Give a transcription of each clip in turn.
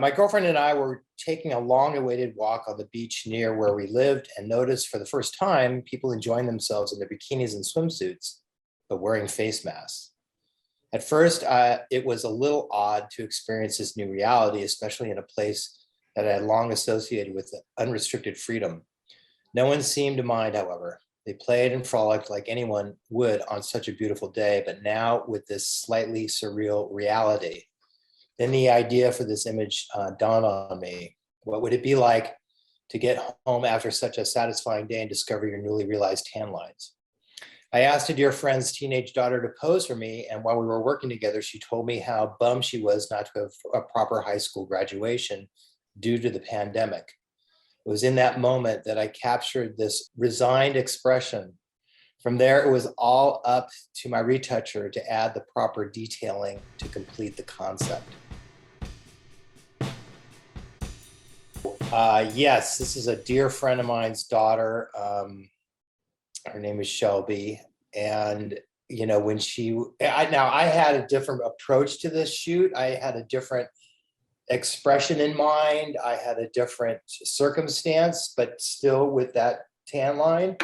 My girlfriend and I were taking a long-awaited walk on the beach near where we lived and noticed for the first time people enjoying themselves in their bikinis and swimsuits, but wearing face masks. At first, it was a little odd to experience this new reality, especially in a place that I had long associated with unrestricted freedom. No one seemed to mind, however. They played and frolicked like anyone would on such a beautiful day, but now with this slightly surreal reality. Then the idea for this image dawned on me. What would it be like to get home after such a satisfying day and discover your newly realized tan lines? I asked a dear friend's teenage daughter to pose for me, and while we were working together, she told me how bummed she was not to have a proper high school graduation due to the pandemic. It was in that moment that I captured this resigned expression. From there, it was all up to my retoucher to add the proper detailing to complete the concept. Yes, this is a dear friend of mine's daughter. Her name is Shelby. And, you know, when I had a different approach to this shoot. I had a different expression in mind. I had a different circumstance, but still with that tan line.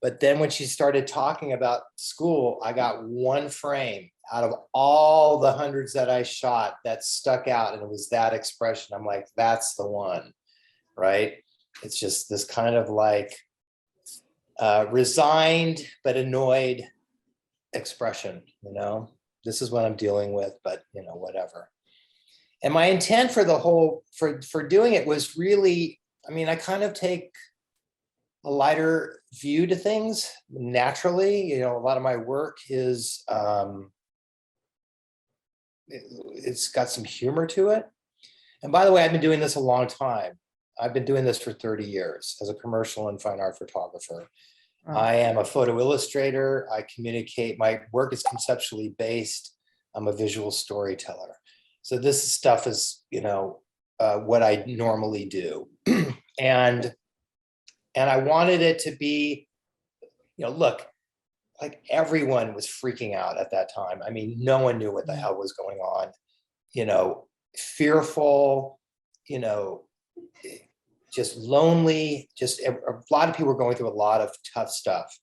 But then when she started talking about school, I got one frame out of all the hundreds that I shot that stuck out. And it was that expression. I'm like, that's the one, right? It's just this kind of like resigned but annoyed expression, you know? This is what I'm dealing with, but you know, whatever. And my intent for the whole, for doing it was really, I mean, I kind of take a lighter view to things naturally. You know, a lot of my work is, it's got some humor to it. And by the way, I've been doing this a long time. I've been doing this for 30 years as a commercial and fine art photographer. Oh. I am a photo illustrator. I communicate, my work is conceptually based. I'm a visual storyteller. So this stuff is, you know, what I normally do. And I wanted it to be, you know, look, like everyone was freaking out at that time. I mean, no one knew what the hell was going on, you know, fearful, you know, just lonely, just a lot of people were going through a lot of tough stuff.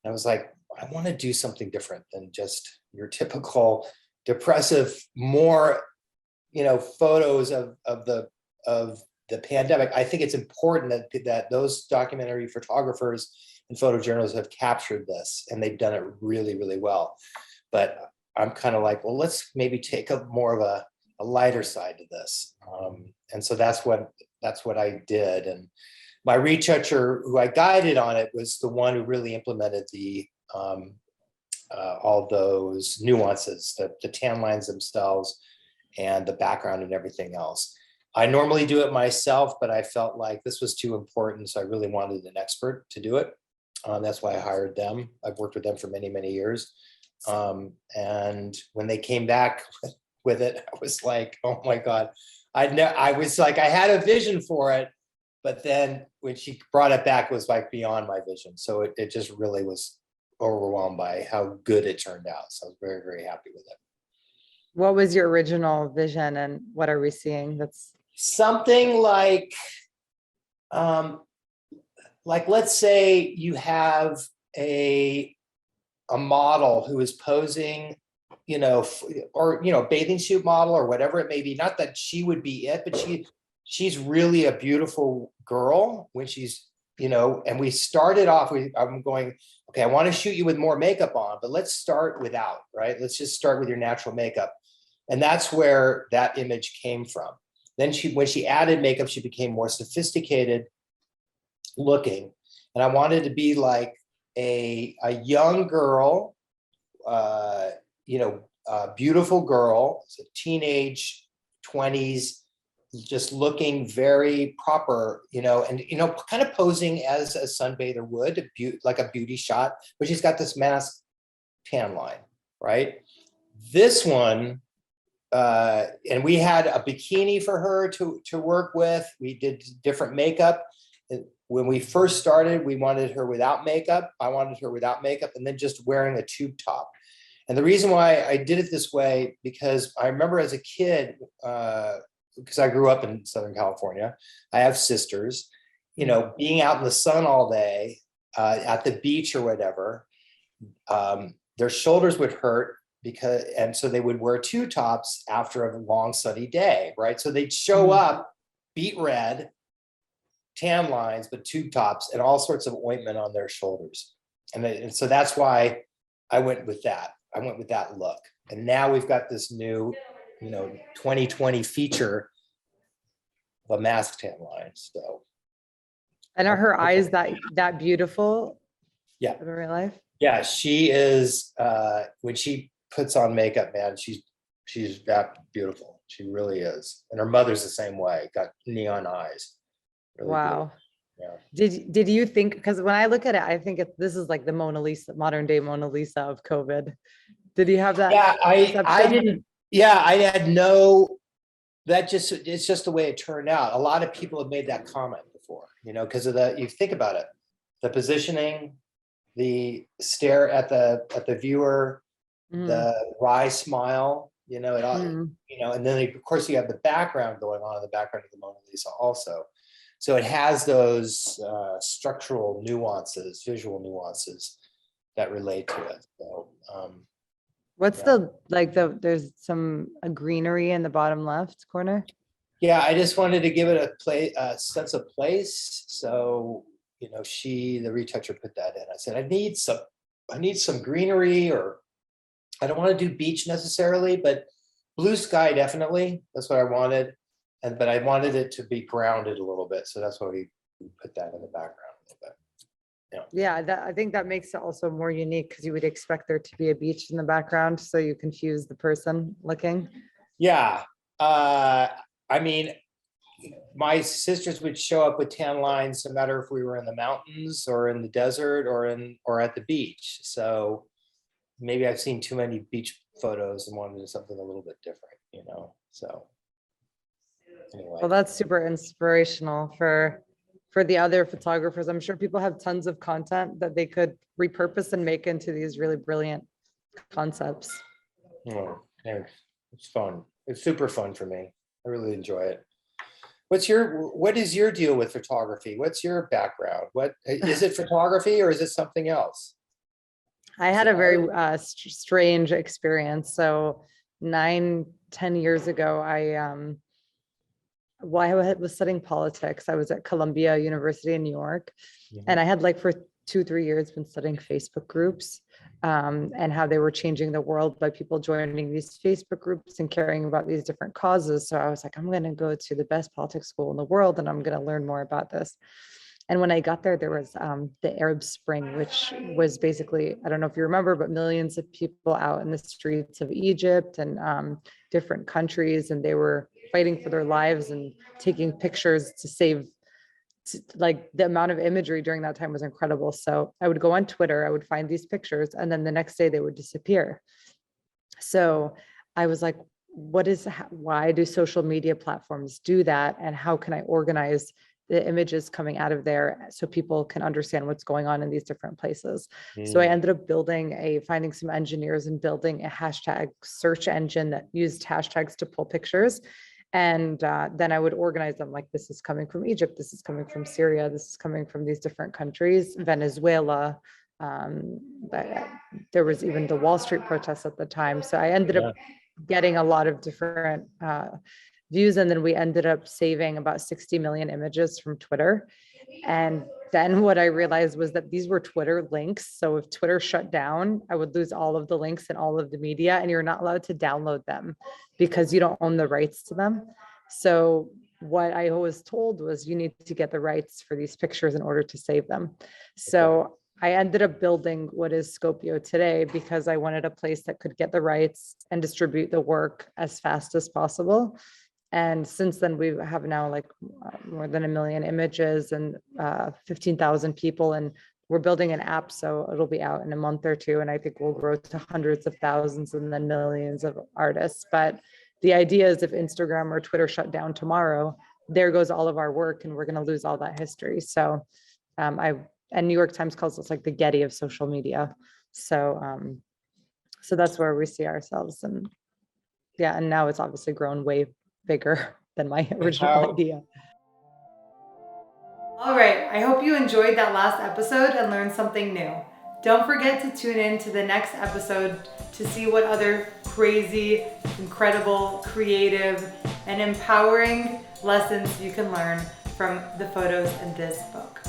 And I was like, I want to do something different than just your typical depressive, more, you know, photos of the pandemic. I think it's important that those documentary photographers and photojournalists have captured this, and they've done it really, really well. But I'm kind of like, well, let's maybe take a more of a lighter side to this. And so that's what I did. And my retoucher, who I guided on it, was the one who really implemented the all those nuances, the tan lines themselves, and the background and everything else. I normally do it myself, but I felt like this was too important, so I really wanted an expert to do it. That's why I hired them. I've worked with them for many, many years. And when they came back with it, I was like, oh my God. I was like, I had a vision for it, but then when she brought it back, it was like beyond my vision. So it just really was overwhelmed by how good it turned out. So I was very, very happy with it. What was your original vision, and what are we seeing? That's something like let's say you have a model who is posing, you know, or, you know, bathing suit model or whatever it may be. Not that she would be it, but she's really a beautiful girl when she's, you know, and we started off, I'm going, okay, I want to shoot you with more makeup on, but let's start without, right? Let's just start with your natural makeup. And that's where that image came from. Then when she added makeup, she became more sophisticated looking. And I wanted to be like a young girl, you know, a beautiful girl, a teenage 20s, just looking very proper, you know, and, you know, kind of posing as a sunbather would, like a beauty shot, but she's got this mask tan line, right? This one, and we had a bikini for her to work with. We did different makeup. When we first started, we wanted her without makeup. I wanted her without makeup, and then just wearing a tube top. And the reason why I did it this way, because I remember as a kid, because I grew up in Southern California. I have sisters, being out in the sun all day, at the beach or whatever, their shoulders would hurt and so they would wear two tops after a long sunny day, right? So they'd show up, beet red, tan lines, but tube tops and all sorts of ointment on their shoulders. And so that's why I went with that. I went with that look. And now we've got this new, 2020 feature of a mask tan line. So. And are her eyes that beautiful? Yeah. In real life? Yeah, she is, when she puts on makeup, man, she's that beautiful. She really is. And her mother's the same way, got neon eyes. Really wow. beautiful. Yeah. Did you think, because when I look at it, I think this is like the Mona Lisa, modern day Mona Lisa of COVID. Did you have that? Yeah, I perception? didn't, yeah, I had no, it's just the way it turned out. A lot of people have made that comment before, because of you think about it, the positioning, the stare at the viewer, the wry smile, and then of course you have the background going on in the background of the Mona Lisa also. So it has those structural nuances, visual nuances that relate to it. So what's there's some greenery in the bottom left corner? Yeah, I just wanted to give it a sense of place. So the retoucher put that in. I said, I need some greenery, or I don't want to do beach necessarily, but blue sky, definitely. That's what I wanted. But I wanted it to be grounded a little bit. So that's why we put that in the background a little bit. Yeah, I think that makes it also more unique, because you would expect there to be a beach in the background, so you confuse the person looking. Yeah. I mean, my sisters would show up with tan lines no matter if we were in the mountains or in the desert or at the beach. So maybe I've seen too many beach photos and wanted something a little bit different, so anyway. Well, that's super inspirational for the other photographers. I'm sure people have tons of content that they could repurpose and make into these really brilliant concepts. Oh, yeah, it's fun. It's super fun for me. I really enjoy it. What is your deal with photography? What's your background? What is it, photography, or is it something else? I had a very strange experience. So 9-10 years ago, I was studying politics. I was at Columbia University in New York, and I had for 2-3 years been studying Facebook groups, and how they were changing the world by people joining these Facebook groups and caring about these different causes. So I was like, I'm going to go to the best politics school in the world, and I'm going to learn more about this. And when I got there, there was the Arab Spring, which was basically, I don't know if you remember, but millions of people out in the streets of Egypt and different countries, and they were fighting for their lives and taking pictures to save. The amount of imagery during that time was incredible. So I would go on Twitter, I would find these pictures, and then the next day they would disappear. So I was like, why do social media platforms do that? And how can I organize the images coming out of there so people can understand what's going on in these different places? So I ended up finding some engineers and building a hashtag search engine that used hashtags to pull pictures. And then I would organize them like, this is coming from Egypt, this is coming from Syria, this is coming from these different countries, Venezuela. There was even the Wall Street protests at the time. So I ended up getting a lot of different views. And then we ended up saving about 60 million images from Twitter. And then what I realized was that these were Twitter links. So if Twitter shut down, I would lose all of the links and all of the media, and you're not allowed to download them because you don't own the rights to them. So what I was told was you need to get the rights for these pictures in order to save them. So I ended up building what is Scopio today because I wanted a place that could get the rights and distribute the work as fast as possible. And since then, we have now more than 1 million images and 15,000 people, and we're building an app, so it'll be out in a month or two. And I think we'll grow to hundreds of thousands and then millions of artists. But the idea is if Instagram or Twitter shut down tomorrow, there goes all of our work and we're going to lose all that history. So and New York Times calls us like the Getty of social media. So that's where we see ourselves. And yeah, and now it's obviously grown way bigger. than my original how- idea. All right, I hope you enjoyed that last episode and learned something new. Don't forget to tune in to the next episode to see what other crazy, incredible, creative, and empowering lessons you can learn from the photos in this book.